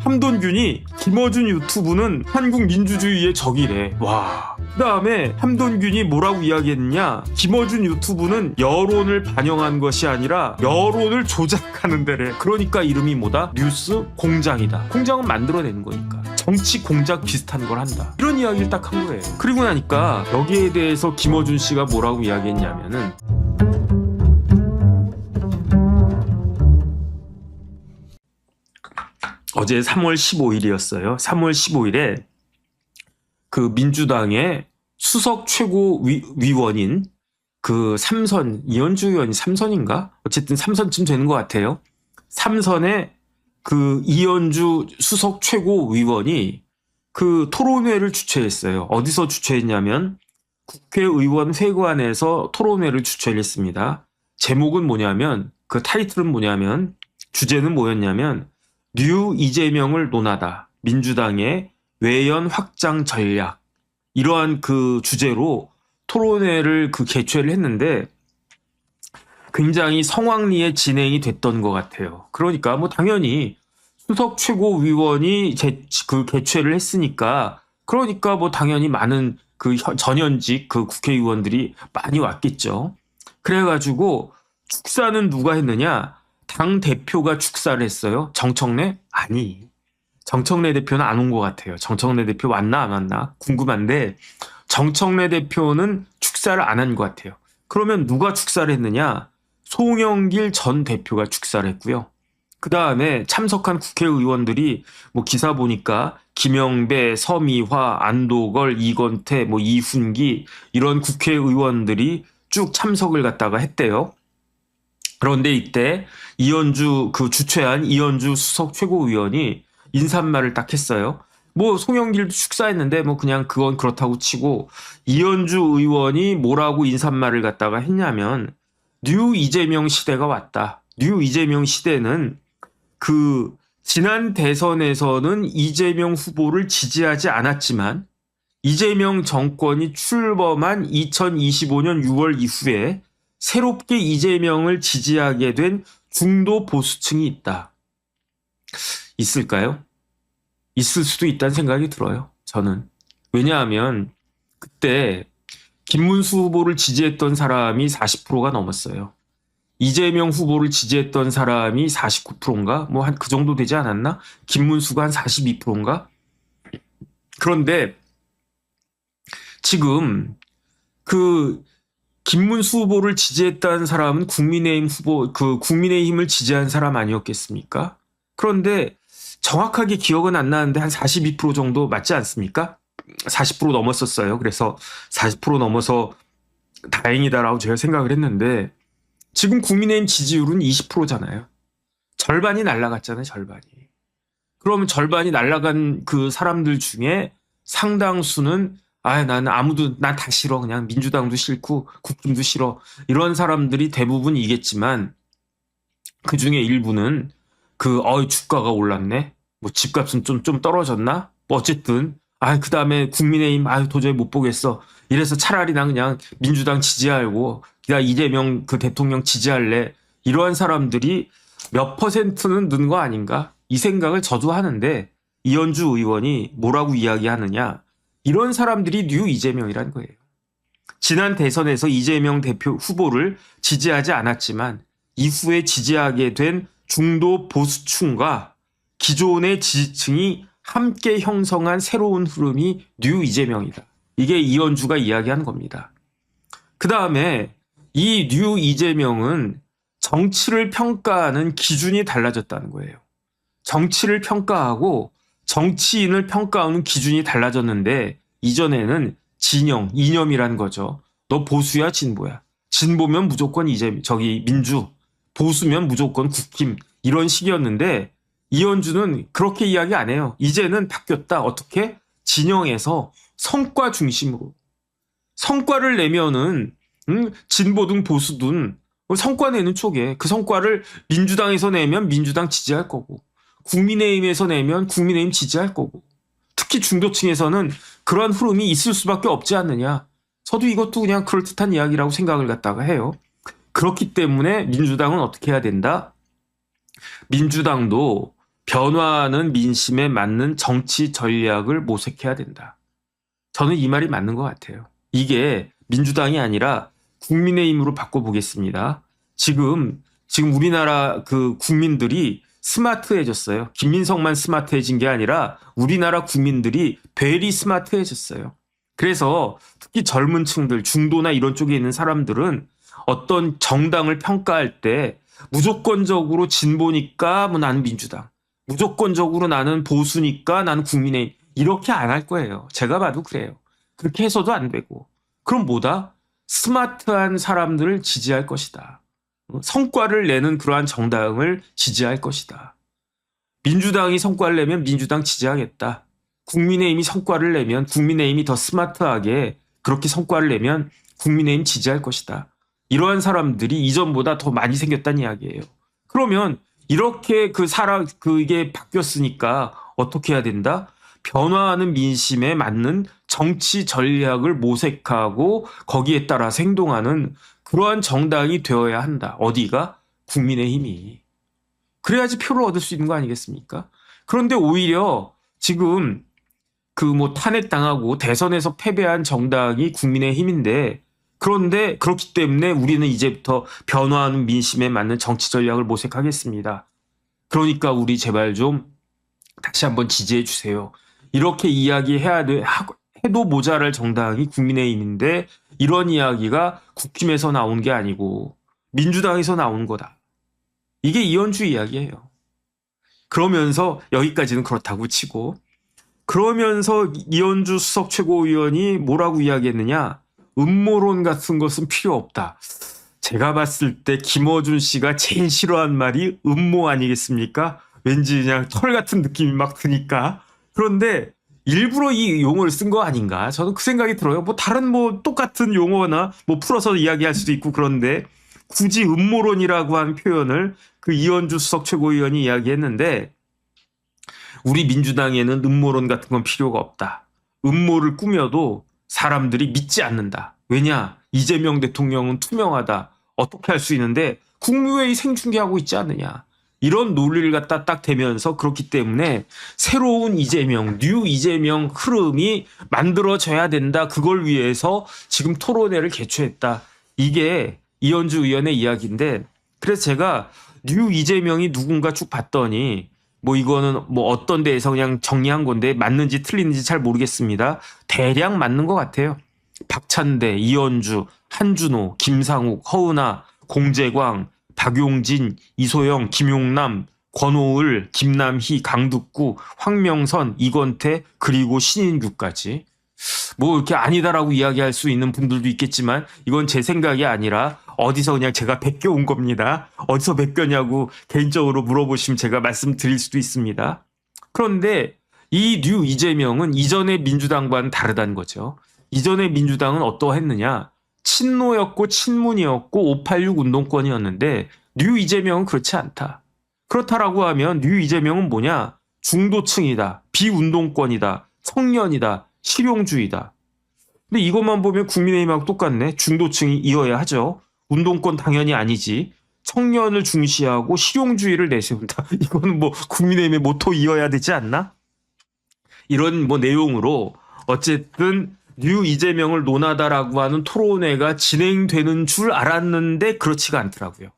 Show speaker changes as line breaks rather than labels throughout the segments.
함돈균이 김어준 유튜브는 한국 민주주의의 적이래. 와. 그 다음에 함돈균이 뭐라고 이야기했느냐, 김어준 유튜브는 여론을 반영한 것이 아니라 여론을 조작하는 데래. 그러니까 이름이 뭐다? 뉴스 공장이다. 공장은 만들어내는 거니까 정치 공작 비슷한 걸 한다. 이런 이야기를 딱 한 거예요. 그리고 나니까 여기에 대해서 김어준 씨가 뭐라고 이야기했냐면은, 어제 3월 15일이었어요. 3월 15일에 그 민주당의 수석 최고위원인 그 삼선, 이현주 의원이 삼선인가? 어쨌든 삼선쯤 되는 것 같아요. 삼선의 그 이현주 수석 최고위원이 그 토론회를 주최했어요. 어디서 주최했냐면 국회의원 회관에서 토론회를 주최를 했습니다. 제목은 뭐냐면, 그 타이틀은 뭐냐면, 주제는 뭐였냐면, 뉴 이재명을 논하다. 민주당의 외연 확장 전략. 이러한 그 주제로 토론회를 그 개최를 했는데 굉장히 성황리에 진행이 됐던 것 같아요. 그러니까 뭐 당연히 수석 최고위원이 그 개최를 했으니까, 그러니까 뭐 당연히 많은 그 전현직 그 국회의원들이 많이 왔겠죠. 그래가지고 축사는 누가 했느냐? 당 대표가 축사를 했어요. 정청래? 아니. 정청래 대표는 안 온 것 같아요. 정청래 대표 왔나 안 왔나 궁금한데 정청래 대표는 축사를 안 한 것 같아요. 그러면 누가 축사를 했느냐? 송영길 전 대표가 축사를 했고요. 그 다음에 참석한 국회의원들이 뭐 기사 보니까 김영배, 서미화, 안도걸, 이건태, 뭐 이훈기 이런 국회의원들이 쭉 참석을 갖다가 했대요. 그런데 이때 이현주 그 주최한 이현주 수석 최고위원이 인사말을 딱 했어요. 뭐 송영길도 축사했는데 뭐 그냥 그건 그렇다고 치고, 이현주 의원이 뭐라고 인사말을 갖다가 했냐면, 뉴 이재명 시대가 왔다. 뉴 이재명 시대는 그 지난 대선에서는 이재명 후보를 지지하지 않았지만 이재명 정권이 출범한 2025년 6월 이후에 새롭게 이재명을 지지하게 된 중도 보수층이 있다. 있을까요? 있을 수도 있다는 생각이 들어요. 저는. 왜냐하면 그때 김문수 후보를 지지했던 사람이 40%가 넘었어요. 이재명 후보를 지지했던 사람이 49%인가? 뭐 한 그 정도 되지 않았나? 김문수가 한 42%인가? 그런데 지금 그 김문수 후보를 지지했다는 사람은 국민의힘 후보, 그 국민의힘을 지지한 사람 아니었겠습니까? 그런데 정확하게 기억은 안 나는데 한 42% 정도 맞지 않습니까? 40% 넘었었어요. 그래서 40% 넘어서 다행이다라고 제가 생각을 했는데, 지금 국민의힘 지지율은 20%잖아요. 절반이 날아갔잖아요, 절반이. 그러면 절반이 날아간 그 사람들 중에 상당수는 나는 난 다 싫어. 그냥 민주당도 싫고 국힘도 싫어. 이런 사람들이 대부분이겠지만 그 중에 일부는 주가가 올랐네. 뭐 집값은 좀 떨어졌나? 뭐 어쨌든 그 다음에 국민의힘 도저히 못 보겠어. 이래서 차라리 나 그냥 민주당 지지하고 나 이재명 그 대통령 지지할래. 이러한 사람들이 몇 퍼센트는 는 거 아닌가? 이 생각을 저도 하는데, 이현주 의원이 뭐라고 이야기하느냐? 이런 사람들이 뉴 이재명이라는 거예요. 지난 대선에서 이재명 대표 후보를 지지하지 않았지만 이후에 지지하게 된 중도 보수층과 기존의 지지층이 함께 형성한 새로운 흐름이 뉴 이재명이다. 이게 이현주가 이야기한 겁니다. 그 다음에 이 뉴 이재명은 정치를 평가하는 기준이 달라졌다는 거예요. 정치를 평가하고 정치인을 평가하는 기준이 달라졌는데, 이전에는 진영, 이념이라는 거죠. 너 보수야, 진보야. 진보면 무조건 민주, 보수면 무조건 국힘, 이런 식이었는데, 이현주는 그렇게 이야기 안 해요. 이제는 바뀌었다. 어떻게? 진영에서 성과 중심으로. 성과를 내면은 진보든 보수든 성과 내는 쪽에 그 성과를 민주당에서 내면 민주당 지지할 거고, 국민의힘에서 내면 국민의힘 지지할 거고, 특히 중도층에서는 그러한 흐름이 있을 수밖에 없지 않느냐. 저도 이것도 그냥 그럴듯한 이야기라고 생각을 갖다가 해요. 그렇기 때문에 민주당은 어떻게 해야 된다? 민주당도 변화하는 민심에 맞는 정치 전략을 모색해야 된다. 저는 이 말이 맞는 것 같아요. 이게 민주당이 아니라 국민의힘으로 바꿔보겠습니다. 지금 우리나라 그 국민들이 스마트해졌어요. 김민석만 스마트해진 게 아니라 우리나라 국민들이 베리 스마트해졌어요. 그래서 특히 젊은 층들, 중도나 이런 쪽에 있는 사람들은 어떤 정당을 평가할 때 무조건적으로 진보니까 뭐 나는 민주당, 무조건적으로 나는 보수니까 나는 국민의힘, 이렇게 안 할 거예요. 제가 봐도 그래요. 그렇게 해서도 안 되고. 그럼 뭐다? 스마트한 사람들을 지지할 것이다. 성과를 내는 그러한 정당을 지지할 것이다. 민주당이 성과를 내면 민주당 지지하겠다. 국민의힘이 성과를 내면 국민의힘이 더 스마트하게 그렇게 성과를 내면 국민의힘 지지할 것이다. 이러한 사람들이 이전보다 더 많이 생겼다는 이야기예요. 그러면 이렇게 그게 바뀌었으니까 어떻게 해야 된다? 변화하는 민심에 맞는 정치 전략을 모색하고 거기에 따라 행동하는 그러한 정당이 되어야 한다. 어디가? 국민의힘이. 그래야지 표를 얻을 수 있는 거 아니겠습니까? 그런데 오히려 지금 탄핵당하고 대선에서 패배한 정당이 국민의힘인데, 그런데 그렇기 때문에 우리는 이제부터 변화하는 민심에 맞는 정치 전략을 모색하겠습니다. 그러니까 우리 제발 좀 다시 한번 지지해 주세요. 이렇게 이야기해야 돼. 해도 모자랄 정당이 국민의힘인데 이런 이야기가 국힘에서 나온 게 아니고 민주당에서 나온 거다. 이게 이현주 이야기예요. 그러면서 여기까지는 그렇다고 치고, 그러면서 이현주 수석 최고위원이 뭐라고 이야기했느냐? 음모론 같은 것은 필요 없다. 제가 봤을 때 김어준 씨가 제일 싫어한 말이 음모 아니겠습니까? 왠지 그냥 털 같은 느낌이 막 드니까. 그런데 일부러 이 용어를 쓴 거 아닌가? 저는 그 생각이 들어요. 다른 똑같은 용어나 풀어서 이야기할 수도 있고, 그런데 굳이 음모론이라고 한 표현을 그 이현주 수석 최고위원이 이야기했는데, 우리 민주당에는 음모론 같은 건 필요가 없다. 음모를 꾸며도 사람들이 믿지 않는다. 왜냐? 이재명 대통령은 투명하다. 어떻게 할 수 있는데 국무회의 생중계하고 있지 않느냐. 이런 논리를 갖다 딱 대면서, 그렇기 때문에 새로운 이재명, 뉴 이재명 흐름이 만들어져야 된다. 그걸 위해서 지금 토론회를 개최했다. 이게 이현주 의원의 이야기인데, 그래서 제가 뉴 이재명이 누군가 쭉 봤더니 이거는 어떤 데에서 그냥 정리한 건데 맞는지 틀리는지 잘 모르겠습니다. 대략 맞는 것 같아요. 박찬대, 이현주, 한준호, 김상욱, 허은하, 공재광, 박용진, 이소영, 김용남, 권오을, 김남희, 강득구, 황명선, 이건태, 그리고 신인규까지. 이렇게 아니다라고 이야기할 수 있는 분들도 있겠지만 이건 제 생각이 아니라 어디서 그냥 제가 베껴온 겁니다. 어디서 베꼈냐고 개인적으로 물어보시면 제가 말씀드릴 수도 있습니다. 그런데 이 뉴 이재명은 이전의 민주당과는 다르다는 거죠. 이전의 민주당은 어떠했느냐? 친노였고 친문이었고 586 운동권이었는데 뉴 이재명은 그렇지 않다. 그렇다라고 하면 뉴 이재명은 뭐냐? 중도층이다. 비운동권이다. 청년이다. 실용주의다. 근데 이것만 보면 국민의힘하고 똑같네. 중도층이 이어야 하죠. 운동권 당연히 아니지. 청년을 중시하고 실용주의를 내세운다. 이거는 국민의힘의 모토 이어야 되지 않나? 이런 내용으로 어쨌든 뉴 이재명을 논하다라고 하는 토론회가 진행되는 줄 알았는데 그렇지가 않더라고요.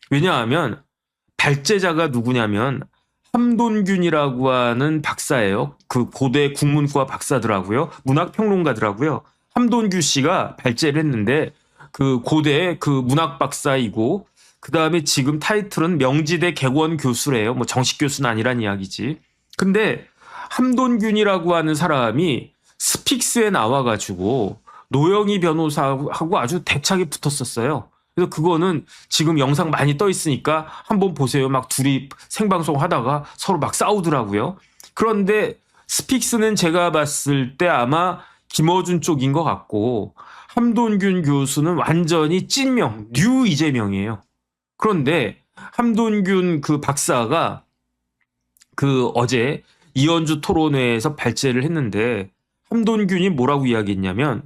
왜냐하면 발제자가 누구냐면 함돈균이라고 하는 박사예요. 그 고대 국문과 박사더라고요. 문학평론가더라고요. 함돈균 씨가 발제를 했는데 그 고대 그 문학 박사이고, 그 다음에 지금 타이틀은 명지대 객원 교수래요. 정식 교수는 아니란 이야기지. 근데 함돈균이라고 하는 사람이 스픽스에 나와가지고 노영희 변호사하고 아주 대차게 붙었었어요. 그래서 그거는 지금 영상 많이 떠 있으니까 한번 보세요. 막 둘이 생방송 하다가 서로 막 싸우더라고요. 그런데 스픽스는 제가 봤을 때 아마 김어준 쪽인 것 같고, 함돈균 교수는 완전히 찐명, 뉴 이재명이에요. 그런데 함돈균 그 박사가 어제 이현주 토론회에서 발제를 했는데, 함돈균이 뭐라고 이야기했냐면,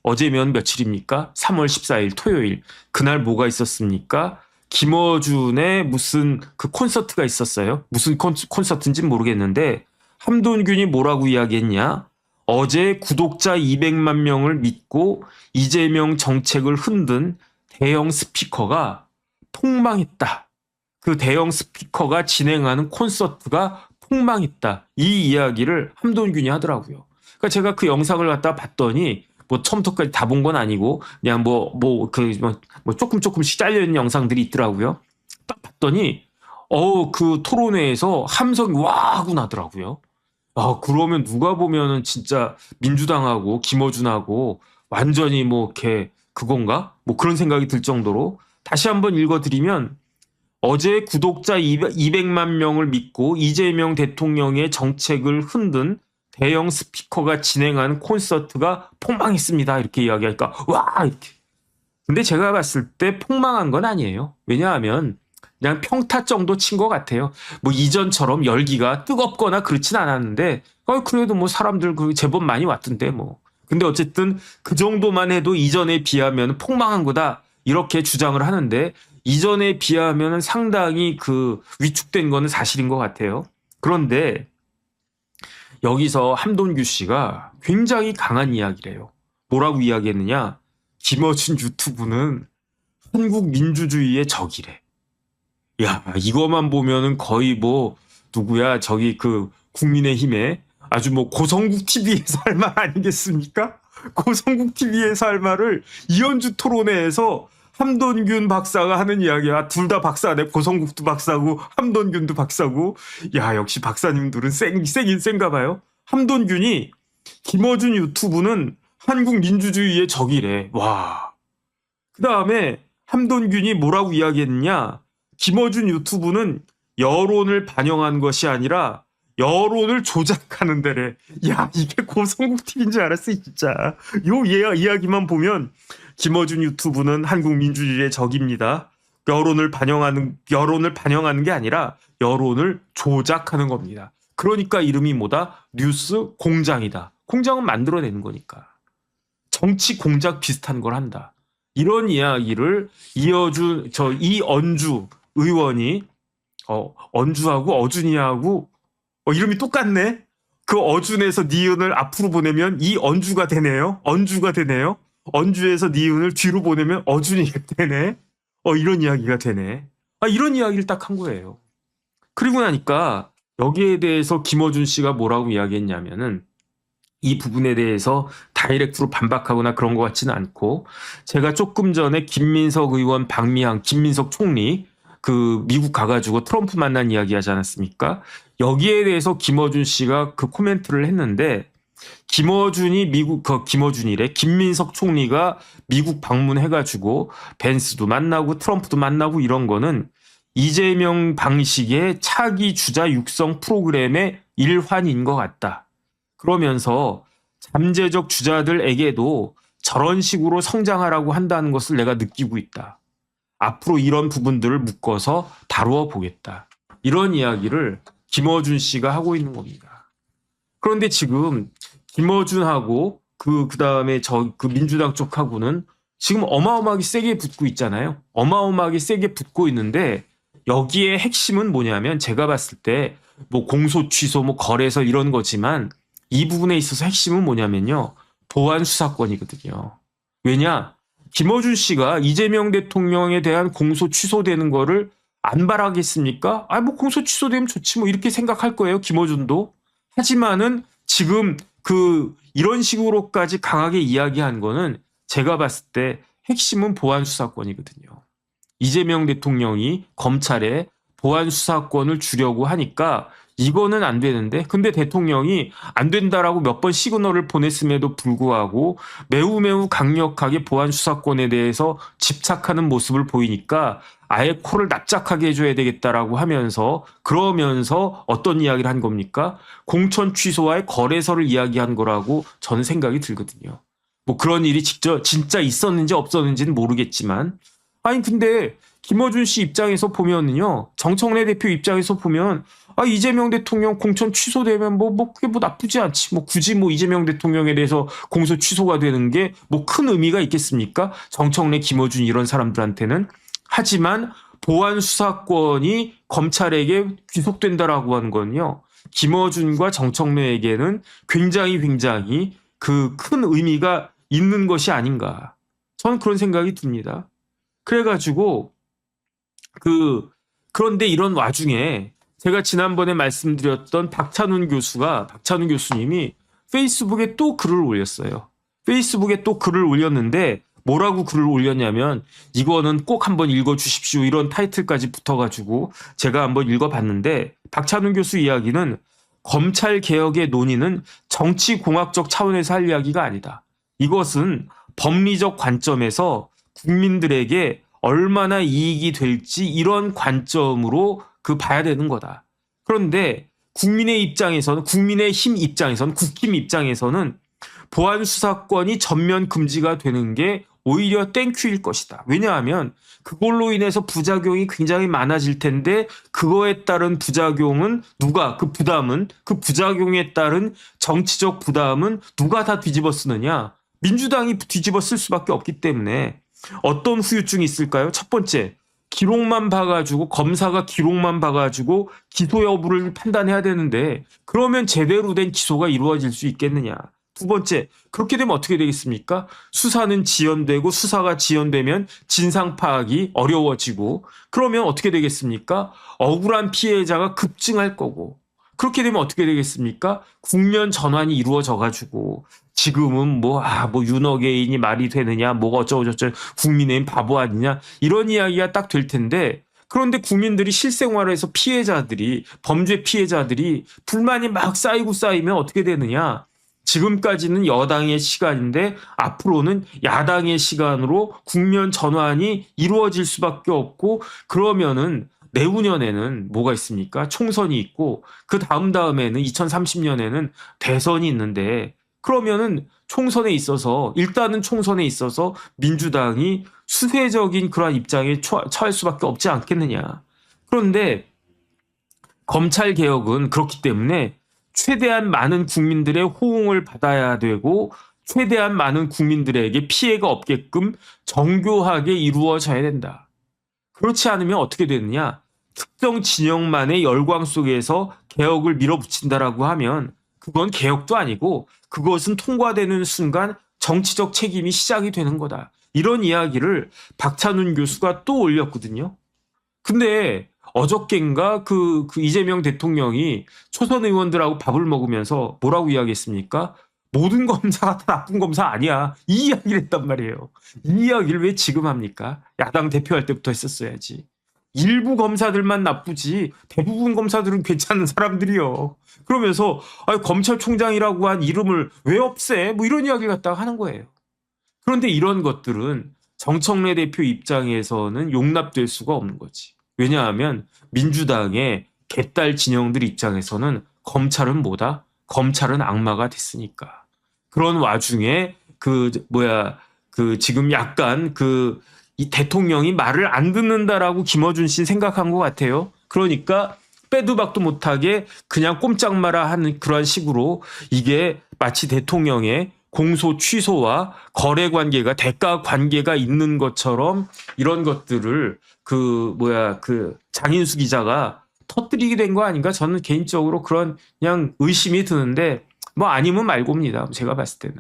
어제면 며칠입니까? 3월 14일 토요일. 그날 뭐가 있었습니까? 김어준의 무슨 그 콘서트가 있었어요. 무슨 콘서트인지는 모르겠는데 함돈균이 뭐라고 이야기했냐. 어제 구독자 200만 명을 믿고 이재명 정책을 흔든 대형 스피커가 폭망했다. 그 대형 스피커가 진행하는 콘서트가 폭망했다. 이 이야기를 함돈균이 하더라고요. 그러니까 제가 그 영상을 갖다 봤더니 뭐 처음부터까지 다 본 건 아니고 그냥 뭐 조금씩 잘려있는 영상들이 있더라고요. 딱 봤더니 그 토론회에서 함성이 와 하고 나더라고요. 그러면 누가 보면은 진짜 민주당하고 김어준하고 완전히 뭐 이렇게 그건가? 뭐 그런 생각이 들 정도로 다시 한번 읽어드리면 어제 구독자 200만 명을 믿고 이재명 대통령의 정책을 흔든 대형 스피커가 진행하는 콘서트가 폭망했습니다. 이렇게 이야기하니까 와 이렇게. 근데 제가 봤을 때 폭망한 건 아니에요. 왜냐하면 그냥 평타 정도 친 것 같아요. 뭐 이전처럼 열기가 뜨겁거나 그렇진 않았는데 그래도 뭐 사람들 제법 많이 왔던데 뭐. 근데 어쨌든 그 정도만 해도 이전에 비하면 폭망한 거다 이렇게 주장을 하는데 이전에 비하면 상당히 그 위축된 거는 사실인 것 같아요. 그런데 여기서 함돈규 씨가 굉장히 강한 이야기래요. 뭐라고 이야기했느냐? 김어준 유튜브는 한국 민주주의의 적이래. 야, 이거만 보면은 거의 뭐 누구야? 저기 그 국민의힘에 아주 뭐 고성국 TV에서 할 말 아니겠습니까? 고성국 TV에서 할 말을 이현주 토론회에서 함돈균 박사가 하는 이야기야. 둘 다 박사네. 고성국도 박사고 함돈균도 박사고. 야, 역시 박사님들은 세긴 센가 봐요. 함돈균이 김어준 유튜브는 한국 민주주의의 적이래. 와. 그 다음에 함돈균이 뭐라고 이야기했느냐. 김어준 유튜브는 여론을 반영한 것이 아니라 여론을 조작하는 데래. 야, 이게 고성국 TV인 줄 알았어, 진짜. 요 이야기만 보면 김어준 유튜브는 한국 민주주의의 적입니다. 여론을 반영하는 게 아니라 여론을 조작하는 겁니다. 그러니까 이름이 뭐다? 뉴스 공장이다. 공장은 만들어내는 거니까. 정치 공작 비슷한 걸 한다. 이런 이야기를 이언주 의원이 언주하고 어준이하고 이름이 똑같네. 그 어준에서 니은을 앞으로 보내면 이 언주가 되네요. 언주가 되네요. 언주에서 니은을 뒤로 보내면 어준이가 되네. 이런 이야기가 되네. 이런 이야기를 딱 한 거예요. 그리고 나니까 여기에 대해서 김어준 씨가 뭐라고 이야기했냐면은 이 부분에 대해서 다이렉트로 반박하거나 그런 것 같지는 않고 제가 조금 전에 김민석 의원 박미향 김민석 총리 그 미국 가가지고 트럼프 만난 이야기 하지 않았습니까? 여기에 대해서 김어준 씨가 그 코멘트를 했는데 김민석 총리가 미국 방문해가지고 벤스도 만나고 트럼프도 만나고 이런 거는 이재명 방식의 차기 주자 육성 프로그램의 일환인 것 같다. 그러면서 잠재적 주자들에게도 저런 식으로 성장하라고 한다는 것을 내가 느끼고 있다. 앞으로 이런 부분들을 묶어서 다루어 보겠다. 이런 이야기를 김어준 씨가 하고 있는 겁니다. 그런데 지금 김어준하고 그다음에 그 민주당 쪽하고는 지금 어마어마하게 세게 붙고 있잖아요. 어마어마하게 세게 붙고 있는데 여기에 핵심은 뭐냐면 제가 봤을 때 뭐 공소 취소 뭐 거래서 이런 거지만 이 부분에 있어서 핵심은 뭐냐면요. 보안 수사권이거든요. 왜냐? 김어준 씨가 이재명 대통령에 대한 공소 취소되는 거를 안 바라겠습니까? 뭐 공소 취소되면 좋지 뭐 이렇게 생각할 거예요. 김어준도. 하지만은 지금 이런 식으로까지 강하게 이야기한 거는 제가 봤을 때 핵심은 보안 수사권이거든요. 이재명 대통령이 검찰에 보안 수사권을 주려고 하니까 이거는 안 되는데 근데 대통령이 안 된다라고 몇 번 시그널을 보냈음에도 불구하고 매우 강력하게 보안 수사권에 대해서 집착하는 모습을 보이니까 아예 코를 납작하게 해줘야 되겠다라고 하면서 그러면서 어떤 이야기를 한 겁니까? 공천 취소와의 거래서를 이야기한 거라고 저는 생각이 들거든요. 뭐 그런 일이 진짜 있었는지 없었는지는 모르겠지만 근데 김어준 씨 입장에서 보면은요. 정청래 대표 입장에서 보면 이재명 대통령 공천 취소되면 그게 나쁘지 않지. 굳이 이재명 대통령에 대해서 공소 취소가 되는 게 큰 의미가 있겠습니까? 정청래, 김어준 이런 사람들한테는. 하지만 보안 수사권이 검찰에게 귀속된다라고 하는 건요. 김어준과 정청래에게는 굉장히 그 큰 의미가 있는 것이 아닌가. 저는 그런 생각이 듭니다. 그래가지고 그런데 이런 와중에 제가 지난번에 말씀드렸던 박찬훈 교수님이 페이스북에 또 글을 올렸어요. 페이스북에 또 글을 올렸는데 뭐라고 글을 올렸냐면 이거는 꼭 한번 읽어주십시오. 이런 타이틀까지 붙어가지고 제가 한번 읽어봤는데 박찬훈 교수 이야기는 검찰개혁의 논의는 정치공학적 차원에서 할 이야기가 아니다. 이것은 법리적 관점에서 국민들에게 얼마나 이익이 될지 이런 관점으로 봐야 되는 거다. 그런데 국민의힘 입장에서는 국힘 입장에서는 보안 수사권이 전면 금지가 되는 게 오히려 땡큐일 것이다. 왜냐하면 그걸로 인해서 부작용이 굉장히 많아질 텐데 그거에 따른 부작용은 그 부작용에 따른 정치적 부담은 누가 다 뒤집어 쓰느냐? 민주당이 뒤집어 쓸 수밖에 없기 때문에 어떤 후유증이 있을까요? 첫 번째, 검사가 기록만 봐가지고 기소 여부를 판단해야 되는데 그러면 제대로 된 기소가 이루어질 수 있겠느냐? 두 번째, 그렇게 되면 어떻게 되겠습니까? 수사는 지연되고 수사가 지연되면 진상 파악이 어려워지고 그러면 어떻게 되겠습니까? 억울한 피해자가 급증할 거고 그렇게 되면 어떻게 되겠습니까? 국면 전환이 이루어져 가지고 지금은 윤어게인이 말이 되느냐, 뭐가 어쩌고저쩌고 국민의힘 바보 아니냐 이런 이야기가 딱 될 텐데 그런데 국민들이 실생활에서 범죄 피해자들이 불만이 막 쌓이면 어떻게 되느냐? 지금까지는 여당의 시간인데 앞으로는 야당의 시간으로 국면 전환이 이루어질 수밖에 없고 그러면은 내후년에는 뭐가 있습니까? 총선이 있고 그 다음에는 2030년에는 대선이 있는데 그러면은 일단은 총선에 있어서 민주당이 수세적인 그러한 입장에 처할 수밖에 없지 않겠느냐. 그런데 검찰 개혁은 그렇기 때문에 최대한 많은 국민들의 호응을 받아야 되고 최대한 많은 국민들에게 피해가 없게끔 정교하게 이루어져야 된다. 그렇지 않으면 어떻게 되느냐? 특정 진영만의 열광 속에서 개혁을 밀어붙인다라고 하면 그건 개혁도 아니고 그것은 통과되는 순간 정치적 책임이 시작이 되는 거다. 이런 이야기를 박찬훈 교수가 또 올렸거든요. 근데 어저껜가 그 이재명 대통령이 초선 의원들하고 밥을 먹으면서 뭐라고 이야기했습니까? 모든 검사가 다 나쁜 검사 아니야. 이 이야기를 했단 말이에요. 이 이야기를 왜 지금 합니까? 야당 대표할 때부터 했었어야지. 일부 검사들만 나쁘지 대부분 검사들은 괜찮은 사람들이요. 그러면서 검찰총장이라고 한 이름을 왜 없애? 이런 이야기를 갖다가 하는 거예요. 그런데 이런 것들은 정청래 대표 입장에서는 용납될 수가 없는 거지. 왜냐하면 민주당의 개딸 진영들 입장에서는 검찰은 뭐다? 검찰은 악마가 됐으니까. 그런 와중에 지금 약간 이 대통령이 말을 안 듣는다라고 김어준 씨는 생각한 것 같아요. 그러니까 빼도 박도 못하게 그냥 꼼짝 마라 하는 그런 식으로 이게 마치 대통령의 공소 취소와 거래 관계가 대가 관계가 있는 것처럼 이런 것들을 장인수 기자가 터뜨리게 된 거 아닌가? 저는 개인적으로 그냥 의심이 드는데 아니면 말고입니다. 제가 봤을 때는.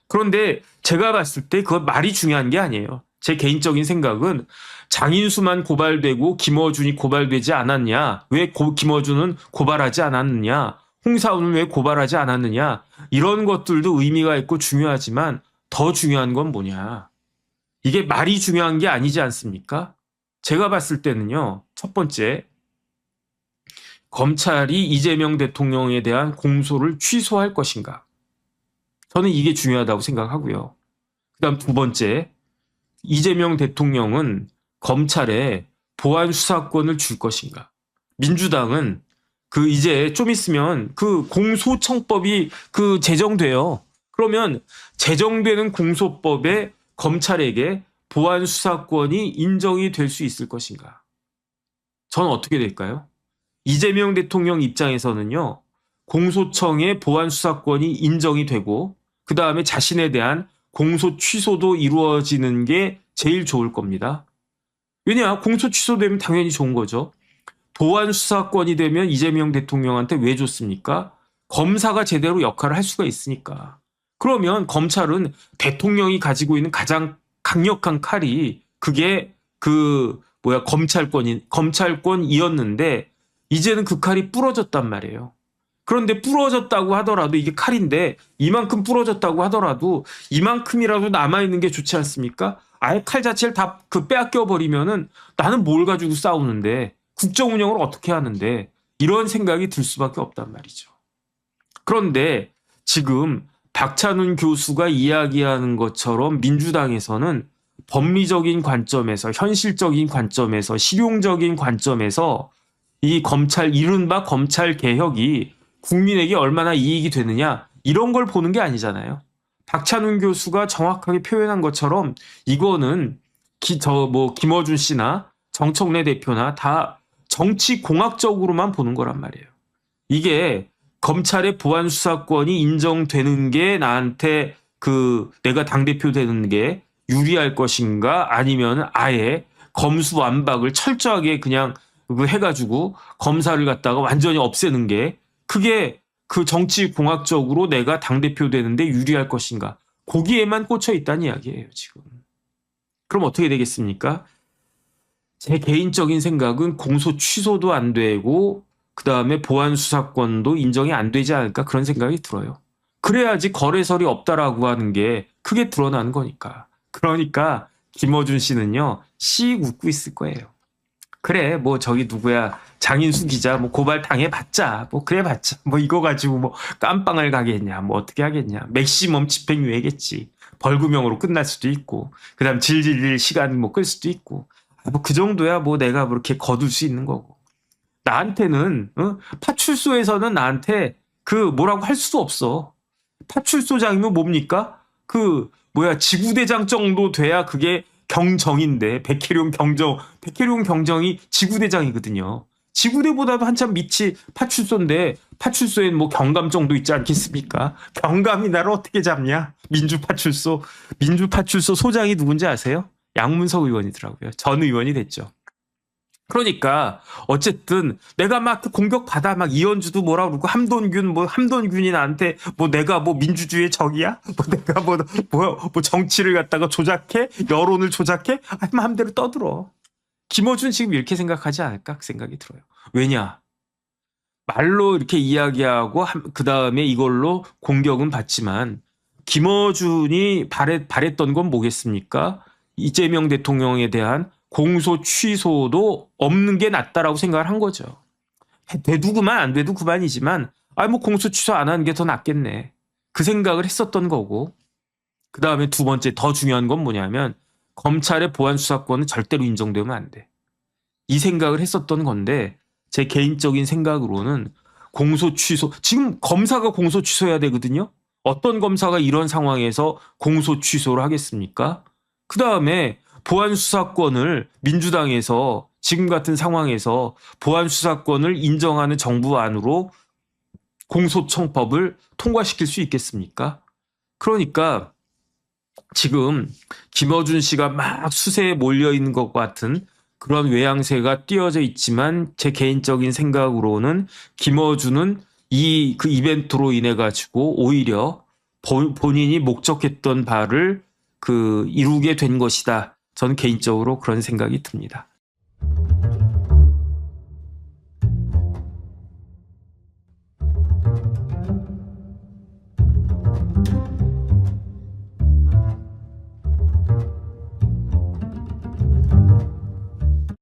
그런데 제가 봤을 때 그건 말이 중요한 게 아니에요. 제 개인적인 생각은 장인수만 고발되고 김어준이 고발되지 않았냐? 왜 김어준은 고발하지 않았느냐? 홍사훈은 왜 고발하지 않았느냐? 이런 것들도 의미가 있고 중요하지만 더 중요한 건 뭐냐? 이게 말이 중요한 게 아니지 않습니까? 제가 봤을 때는요. 첫 번째, 검찰이 이재명 대통령에 대한 공소를 취소할 것인가? 저는 이게 중요하다고 생각하고요. 그다음 두 번째, 이재명 대통령은 검찰에 보안 수사권을 줄 것인가? 민주당은 이제 좀 있으면 공소청법이 제정돼요. 그러면 제정되는 공소법에 검찰에게 보안 수사권이 인정이 될 수 있을 것인가? 저는 어떻게 될까요? 이재명 대통령 입장에서는요. 공소청의 보안 수사권이 인정이 되고 그 다음에 자신에 대한 공소 취소도 이루어지는 게 제일 좋을 겁니다. 왜냐? 공소 취소되면 당연히 좋은 거죠. 보안 수사권이 되면 이재명 대통령한테 왜 줬습니까? 검사가 제대로 역할을 할 수가 있으니까. 그러면 검찰은 대통령이 가지고 있는 가장 강력한 칼이 그게 검찰권이었는데 이제는 그 칼이 부러졌단 말이에요. 그런데 부러졌다고 하더라도 이게 칼인데 이만큼 부러졌다고 하더라도 이만큼이라도 남아있는 게 좋지 않습니까? 아예 칼 자체를 다 빼앗겨 버리면은 나는 뭘 가지고 싸우는데 국정 운영을 어떻게 하는데 이런 생각이 들 수밖에 없단 말이죠. 그런데 지금 박찬훈 교수가 이야기하는 것처럼 민주당에서는 법리적인 관점에서 현실적인 관점에서 실용적인 관점에서 이 이른바 검찰 개혁이 국민에게 얼마나 이익이 되느냐 이런 걸 보는 게 아니잖아요. 박찬훈 교수가 정확하게 표현한 것처럼 이거는 김어준 씨나 정청래 대표나 다 정치 공학적으로만 보는 거란 말이에요. 이게 검찰의 보안 수사권이 인정되는 게 나한테 내가 당대표 되는 게 유리할 것인가 아니면 아예 검수완박을 철저하게 그냥 해가지고 검사를 갖다가 완전히 없애는 게 그게 정치 공학적으로 내가 당대표 되는데 유리할 것인가. 거기에만 꽂혀 있다는 이야기예요, 지금. 그럼 어떻게 되겠습니까? 제 개인적인 생각은 공소 취소도 안 되고 그다음에 보안 수사권도 인정이 안 되지 않을까 그런 생각이 들어요. 그래야지 거래설이 없다라고 하는 게 크게 드러나는 거니까. 그러니까 김어준 씨는요. 씩 웃고 있을 거예요. 그래 저기 누구야 장인수 기자 고발 당해봤자 그래봤자 이거 가지고 깜빵을 가겠냐 어떻게 하겠냐 맥시멈 집행유예겠지 벌금형으로 끝날 수도 있고 그다음 질질 시간 끌 수도 있고 그 정도야 내가 그렇게 거둘 수 있는 거고 나한테는 파출소에서는 나한테 뭐라고 할 수도 없어. 파출소장이면 뭡니까? 지구대장 정도 돼야 그게 경정인데 백혜룡 경정이 지구대장이거든요. 지구대보다도 한참 밑이 파출소인데 파출소엔 경감 정도 있지 않겠습니까? 경감이 나를 어떻게 잡냐? 민주파출소 소장이 누군지 아세요? 양문석 의원이더라고요. 전 의원이 됐죠. 그러니까 어쨌든 내가 공격받아 이현주도 뭐라 그러고 함돈균이 나한테 내가 민주주의의 적이야? 내가 정치를 갖다가 조작해? 여론을 조작해? 마음대로 떠들어. 김어준 지금 이렇게 생각하지 않을까? 그 생각이 들어요. 왜냐? 말로 이렇게 이야기하고 그 다음에 이걸로 공격은 받지만 김어준이 바랬던 건 뭐겠습니까? 이재명 대통령에 대한 공소 취소도 없는 게 낫다라고 생각을 한 거죠. 돼도 그만 안 돼도 그만이지만 공소 취소 안 하는 게 더 낫겠네. 그 생각을 했었던 거고 그 다음에 두 번째 더 중요한 건 뭐냐면 검찰의 보안 수사권은 절대로 인정되면 안 돼. 이 생각을 했었던 건데 제 개인적인 생각으로는 공소 취소 지금 검사가 공소 취소해야 되거든요. 어떤 검사가 이런 상황에서 공소 취소를 하겠습니까? 그 다음에 보안 수사권을 민주당에서 지금 같은 상황에서 보안 수사권을 인정하는 정부 안으로 공소청법을 통과시킬 수 있겠습니까? 그러니까 지금 김어준 씨가 막 수세에 몰려 있는 것 같은 그런 외양새가 띄어져 있지만 제 개인적인 생각으로는 김어준은 그 이벤트로 인해 가지고 오히려 본인이 목적했던 바를 이루게 된 것이다. 저는 개인적으로 그런 생각이 듭니다.